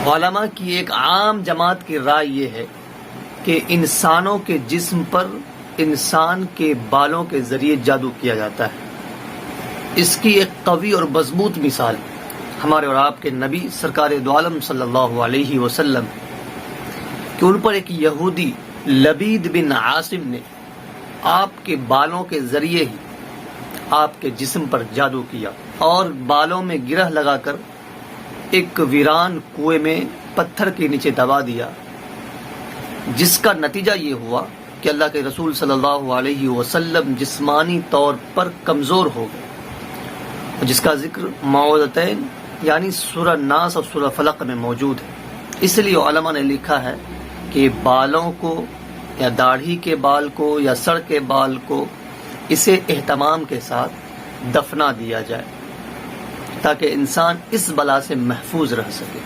उलमा की एक आम जमात की राय ये है कि इंसानों के जिस्म पर इंसान के बालों के जरिए जादू किया जाता है। इसकी एक कवी और मजबूत मिसाल हमारे और आपके नबी सरकार दो आलम सल्लल्लाहु अलैहि वसल्लम कि उन पर एक यहूदी लबीद बिन आसिम ने आपके बालों के जरिए ही आपके जिस्म पर जादू किया और बालों में गिरह लगाकर एक वीरान कुएं में पत्थर के नीचे दबा दिया, जिसका नतीजा ये हुआ कि अल्लाह के रसूल सल्लल्लाहु अलैहि वसल्लम जिस्मानी तौर पर कमजोर हो गए, जिसका जिक्र मौदतैन यानी सूरह नास और सूरह फलक में मौजूद है। इसलिए उलमा ने लिखा है कि बालों को या दाढ़ी के बाल को या सर के बाल को इसे एहतमाम के साथ दफना दिया जाए ताकि इंसान इस बला से महफूज रह सके।